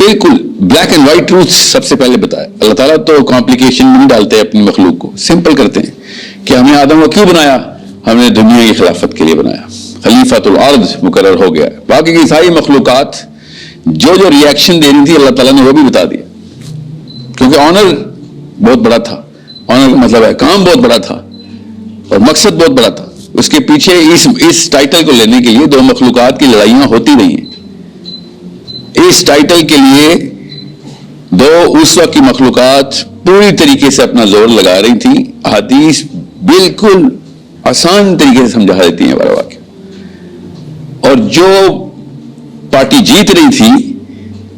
بالکل black and white truth سب سے پہلے بتایا. اللہ تعالیٰ تو کمپلیکیشن نہیں ڈالتے اپنی مخلوق کو, سمپل کرتے ہیں کہ ہمیں آدم کو کیوں بنایا, ہم نے دنیا کی خلافت کے لیے بنایا, خلیفۃ الارض مقرر ہو گیا. باقی کی ساری مخلوقات جو ریئیکشن دے رہی تھی اللہ تعالیٰ نے وہ بھی بتا دیا, کیونکہ آنر بہت بڑا تھا. آنر کا مطلب ہے کام بہت بڑا تھا اور مقصد بہت بڑا تھا. اس کے پیچھے اس ٹائٹل کو لینے کے لیے دو مخلوقات کی لڑائیاں ہوتی رہی ہیں. اس ٹائٹل کے لیے اس وقت کی مخلوقات پوری طریقے سے اپنا زور لگا رہی تھی. حدیث بالکل آسان طریقے سے سمجھا دیتی ہیں بارہ واقع. اور جو پارٹی جیت رہی تھی,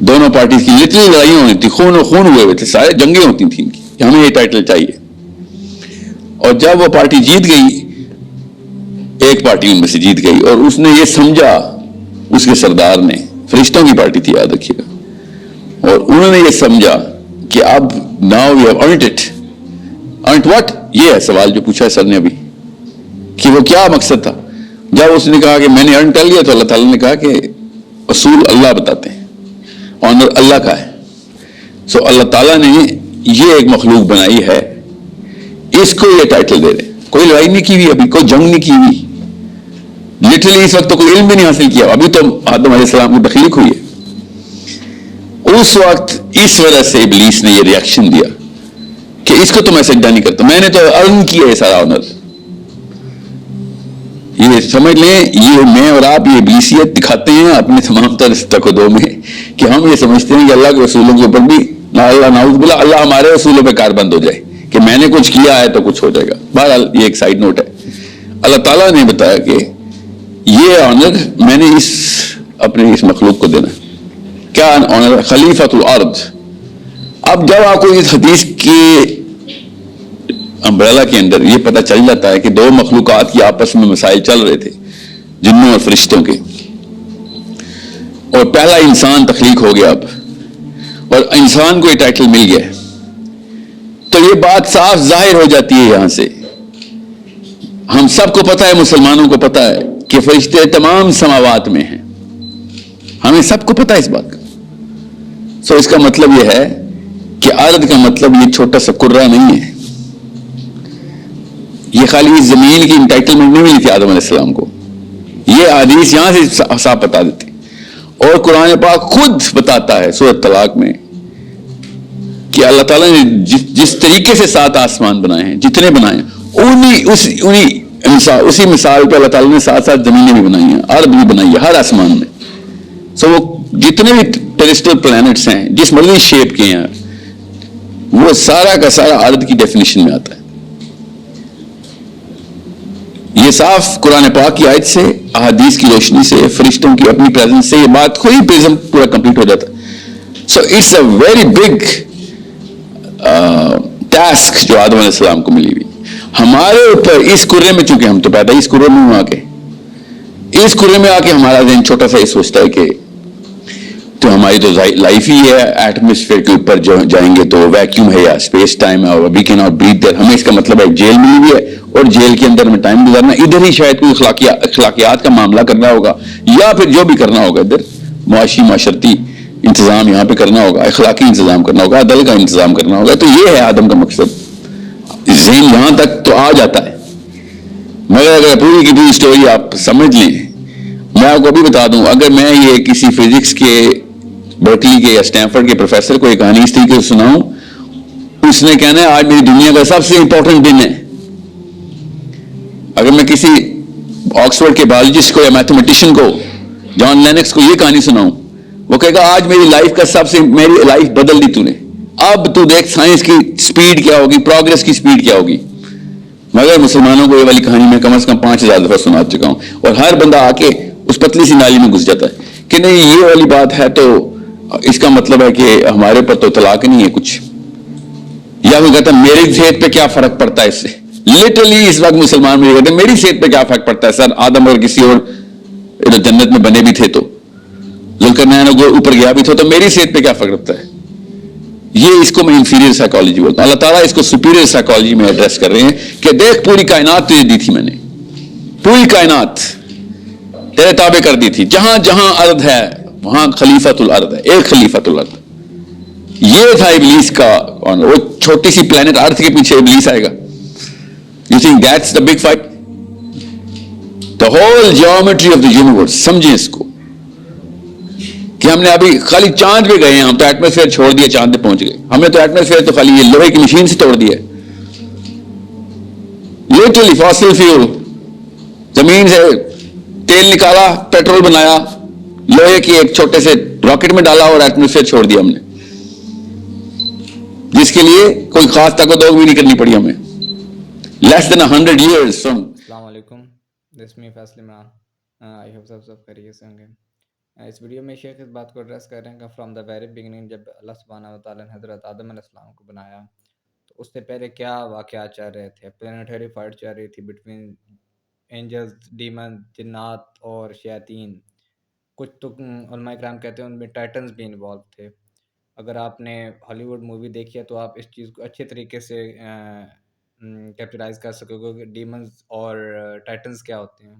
دونوں پارٹیز کی لٹرلی لڑائیاں ہونی تھی, خون و خون ہوئے تھے, سارے جنگیں ہوتی تھیں کہ ہمیں یہ ٹائٹل چاہیے. اور جب وہ پارٹی جیت گئی, ایک پارٹی ان میں سے جیت گئی, اور اس نے یہ سمجھا, اس کے سردار نے, فرشتوں کی پارٹی تھی یاد رکھیے گا, اور انہوں نے یہ سمجھا کہ اب now we have earned it. Earned what, یہ ہے سوال جو پوچھا ہے سر نے ابھی کہ وہ کیا مقصد تھا. جب اس نے کہا کہ میں نے ارن کر لیا, تو اللہ تعالیٰ نے کہا کہ اصول اللہ بتاتے ہیں, آنر اللہ کا ہے. سو اللہ تعالیٰ نے یہ ایک مخلوق بنائی ہے, اس کو یہ ٹائٹل دے رہے. کوئی لڑائی نہیں کی ہوئی, ابھی کوئی جنگ نہیں کی ہوئی, لٹرلی اس وقت تو کوئی علم بھی نہیں حاصل کیا. ابھی تو آدم علیہ السلام کی تخلیق ہوئی ہے. اس وقت اس وجہ سے ابلیس نے یہ ریئیکشن دیا کہ اس کو تو میں سجدہ نہیں کرتا, میں نے تو ارن کیا ہے سارا آنر. یہ سمجھ لیں, یہ میں اور آپ یہ ابلیسیت دکھاتے ہیں اپنے تمام تر تقدوں میں کہ ہم یہ سمجھتے ہیں کہ اللہ کے رسولوں کے اوپر بھی اللہ نعوذ باللہ اللہ ہمارے رسولوں پہ کار بند ہو جائے کہ میں نے کچھ کیا ہے تو کچھ ہو جائے گا. بہرحال یہ ایک سائڈ نوٹ ہے. اللہ تعالیٰ نے بتایا کہ یہ آنر میں نے اپنے اس مخلوق کو دینا. کیا آنر؟ خلیفۃ الارض. اب جب آپ کو اس حدیث کے امبریلا کے اندر یہ پتہ چل جاتا ہے کہ دو مخلوقات کی آپس میں مسائل چل رہے تھے, جنوں اور فرشتوں کے, اور پہلا انسان تخلیق ہو گیا اب, اور انسان کو یہ ٹائٹل مل گیا, تو یہ بات صاف ظاہر ہو جاتی ہے یہاں سے. ہم سب کو پتہ ہے, مسلمانوں کو پتہ ہے کہ فرشتے تمام سماوات میں ہیں, ہمیں سب کو پتہ ہے اس بات کا. سو اس کا مطلب یہ ہے کہ ارض کا مطلب یہ چھوٹا سا کرہ نہیں ہے. یہ خالی اس زمین کی انٹائٹلمنٹ نہیں ملی تھی آدم علیہ السلام کو, یہ حدیث یہاں سے صاف بتا دیتی. اور قرآن پاک خود بتاتا ہے سورۃ طلاق میں کہ اللہ تعالیٰ نے جس طریقے سے 7 آسمان بنائے ہیں, جتنے بنائے ہیں, اسی مثال پہ اللہ تعالیٰ نے 7 زمینیں بھی بنائی ہیں, ارض بھی بنائی ہے ہر آسمان میں. سو وہ جتنے بھی ٹیریسٹرل پلانٹس ہیں جس مرضی شیپ کے ہیں, وہ سارا کا سارا ارض کی ڈیفینیشن میں آتا ہے. یہ صاف قرآن پاک کی آیت سے, احادیث کی روشنی سے, فرشتوں کی اپنی پریزنس سے یہ بات کوئی پریزم پورا کمپلیٹ ہو جاتا ہے. So it's a very big task جو آدم علیہ السلام کو ملی ہوئی. ہمارے اوپر اس کرے میں, چونکہ ہم تو پیدا اس کرے میں آ کے ہمارا ذہن چھوٹا سا یہ سوچتا ہے کہ تو ہماری تو لائف ہی ہے, ایٹماسفیئر کے اوپر جو جائیں گے تو ویکیوم ہے یا اسپیس ٹائم ہے, اور وی کین ناٹ بریتھ دیر. ہمیں اس کا مطلب ہے جیل ملی ہوئی ہے اور جیل کے اندر میں ٹائم گزارنا, ادھر ہی شاید کوئی اخلاقیات کا معاملہ کرنا ہوگا, یا پھر جو بھی کرنا ہوگا ادھر معاشرتی انتظام یہاں پہ کرنا ہوگا, اخلاقی انتظام کرنا ہوگا, عدل کا انتظام کرنا ہوگا. تو یہ ہے آدم کا مقصد. ذہن یہاں تک تو آ جاتا ہے, مگر اگر پوری کی پوری اسٹوری آپ سمجھ لیں, میں آپ کو بھی بتا دوں, اگر میں یہ کسی فزکس کے برکلی کے یا اسٹینفورڈ کے پروفیسر کو ایک کہانی اس طریقے سے سناؤں, اس نے کہنا ہے آج میری دنیا کا سب سے امپورٹنٹ دن ہے. اگر میں کسی آکسفورڈ کے بایولوجسٹ کو یا میتھمیٹیشین کو, جان لینکس کو یہ کہانی سناؤں, وہ کہے گا آج میری لائف کا میری لائف بدل دی تو نے. اب تو دیکھ سائنس کی سپیڈ کیا ہوگی, پروگرس کی سپیڈ کیا ہوگی. مگر مسلمانوں کو یہ والی کہانی میں کم از کم 5000 دفعہ سنا چکا ہوں, اور ہر بندہ آ کے اس پتلی سی نالی میں گھس جاتا ہے کہ نہیں یہ والی بات ہے, تو اس کا مطلب ہے کہ ہمارے پر تو طلاق نہیں ہے کچھ, یا وہ کہتا ہے میری صحت پہ کیا فرق پڑتا ہے اس سے. لٹرلی اس وقت مسلمان میں یہ کہتے ہیں میری صحت پہ کیا فرق پڑتا ہے سر, آدم اگر کسی اور جنت میں بنے بھی تھے تو, ذوالقرنین اوپر گیا بھی تھا, تو میری صحت پہ کیا فرق پڑتا ہے. یہ اس کو میں انفیریئر سائیکالوجی بولتا ہوں. اللہ تعالیٰ اس کو سپیریئر سائیکالوجی میں ایڈریس کر رہے ہیں کہ دیکھ پوری کائنات تجھے دی تھی میں نے, پوری کائنات تیرے تابع کر دی تھی, جہاں جہاں ارض ہے وہاں خلیفۃ الارض ہے، ایک خلیفۃ الارض. یہ تھا ابلیس کا آنر. وہ چھوٹی سی پلانٹ ارتھ کے پیچھے ابلیس آئے گا. You think that's the big fight? The whole geometry of the universe. سمجھیں اس کو کہ ہم نے ابھی خالی چاند پہ گئے ہیں، ہم تو ایٹماسفیئر چھوڑ دیا، چاند پہ پہنچ گئے. ہم نے تو ایٹماسفیئر تو خالی یہ لوہے کی مشین سے توڑ دیا ہے. Literally fossil fuel. زمین سے تیل نکالا، پیٹرول بنایا، لوہے کی ایک چھوٹے سے راکٹ میں ڈالا اور ایٹماسفیئر چھوڑ دیا ہم نے، جس کے لیے کوئی خاص طاقت بھی نہیں کرنی پڑی ہمیں. لیس دین 100 years from. السلام علیکم، دس می فیصل عمران. آئی ہوپ سب خیریت سے ہوں گے. اس ویڈیو میں شیخ اس بات کو ایڈریس کر رہے ہیں کہ فرام دا ویری بگننگ، جب اللہ سبحانہ و تعالیٰ نے حضرت آدم علیہ السلام کو بنایا تو اس سے پہلے کیا واقعات چل رہے تھے. پلانیٹری فائٹ چل رہی تھی بٹوین اینجلز، ڈیمن، جنات اور شیاطین. کچھ تو علماء کرام کہتے ہیں ان میں ٹائٹنز بھی انوالو تھے. اگر آپ نے ہالی ووڈ مووی دیکھی ہے تو آپ اس چیز کو اچھے طریقے سے کیپچرائز کر سکو گے کہ ڈیمنز اور ٹائٹنز کیا ہوتے ہیں.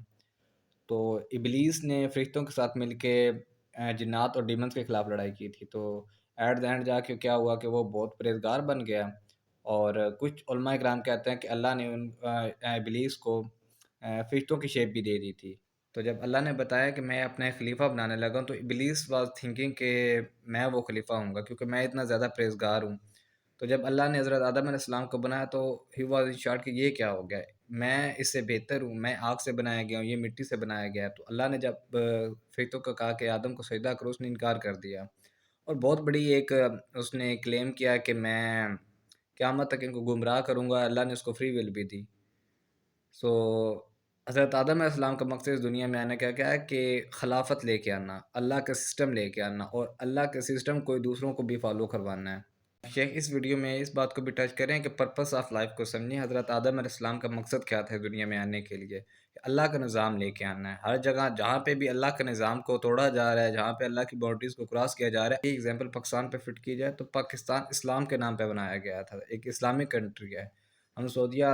تو ابلیس نے فرشتوں کے ساتھ مل کے جنات اور ڈیمنز کے خلاف لڑائی کی تھی. تو ایٹ دا اینڈ جا کے کیا ہوا کہ وہ بہت پرہیزگار بن گیا. اور کچھ علماء کرام کہتے ہیں کہ اللہ نے ابلیس کو فرشتوں کی شیپ بھی دے دی تھی. تو جب اللہ نے بتایا کہ میں اپنے خلیفہ بنانے لگا ہوں تو ابلیس واز تھنکنگ کہ میں وہ خلیفہ ہوں گا کیونکہ میں اتنا زیادہ پرہیزگار ہوں. تو جب اللہ نے حضرت آدم علیہ السلام کو بنایا تو ہی واز ان شارٹ کہ یہ کیا ہو گیا، میں اس سے بہتر ہوں، میں آگ سے بنایا گیا ہوں، یہ مٹی سے بنایا گیا ہے. تو اللہ نے جب فرشتوں کو کہا کہ آدم کو سجدہ کرو، اس نے انکار کر دیا. اور بہت بڑی ایک اس نے کلیم کیا کہ میں قیامت تک ان کو گمراہ کروں گا. اللہ نے اس کو فری ول بھی دی. سو حضرت آدم علیہ السلام کا مقصد اس دنیا میں آنے کا کیا ہے کہ خلافت لے کے آنا، اللہ کا سسٹم لے کے آنا، اور اللہ کے سسٹم کو دوسروں کو بھی فالو کروانا ہے. شیخ اس ویڈیو میں اس بات کو بھی ٹچ کریں کہ پرپس آف لائف کو سمجھیں. حضرت آدم علیہ السلام کا مقصد کیا تھا دنیا میں آنے کے لیے؟ اللہ کا نظام لے کے آنا ہے. ہر جگہ جہاں پہ بھی اللہ کے نظام کو توڑا جا رہا ہے، جہاں پہ اللہ کی باؤنڈریز کو کراس کیا جا رہا ہے. ایک ایگزامپل پاکستان پہ فٹ کی جائے تو پاکستان اسلام کے نام پہ بنایا گیا تھا، ایک اسلامک کنٹری ہے. ہم سعودیہ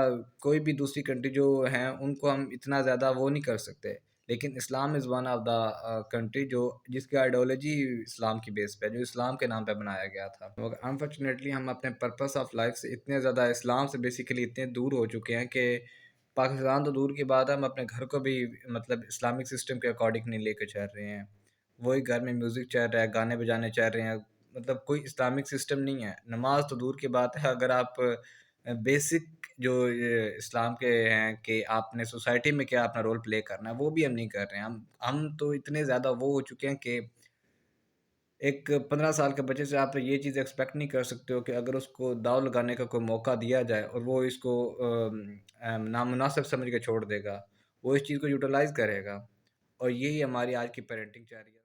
کوئی بھی دوسری کنٹری جو ہیں ان کو ہم اتنا زیادہ وہ نہیں کر سکتے، لیکن Islam is one of the country جس کی آئیڈیالوجی اسلام کی بیس پہ، جو اسلام کے نام پہ بنایا گیا تھا. انفارچونیٹلی ہم اپنے پرپس آف لائف سے اتنے زیادہ اسلام سے بیسیکلی اتنے دور ہو چکے ہیں کہ پاکستان تو دور کی بات ہے، ہم اپنے گھر کو بھی مطلب اسلامک سسٹم کے اکارڈنگ نہیں لے کے چل رہے ہیں. وہی گھر میں میوزک چل رہا ہے، گانے بجانے چل رہے ہیں، مطلب کوئی اسلامک سسٹم نہیں ہے. نماز تو دور کی بات ہے، اگر آپ بیسک جو اسلام کے ہیں کہ آپ نے سوسائٹی میں کیا اپنا رول پلے کرنا ہے وہ بھی ہم نہیں کر رہے ہیں. ہم تو اتنے زیادہ وہ ہو چکے ہیں کہ ایک 15 سال کے بچے سے آپ یہ چیز ایکسپیکٹ نہیں کر سکتے ہو کہ اگر اس کو داؤ لگانے کا کوئی موقع دیا جائے اور وہ اس کو نامناسب سمجھ کے چھوڑ دے گا، وہ اس چیز کو یوٹیلائز کرے گا. اور یہی ہماری آج کی پیرنٹنگ چاہ رہی ہے.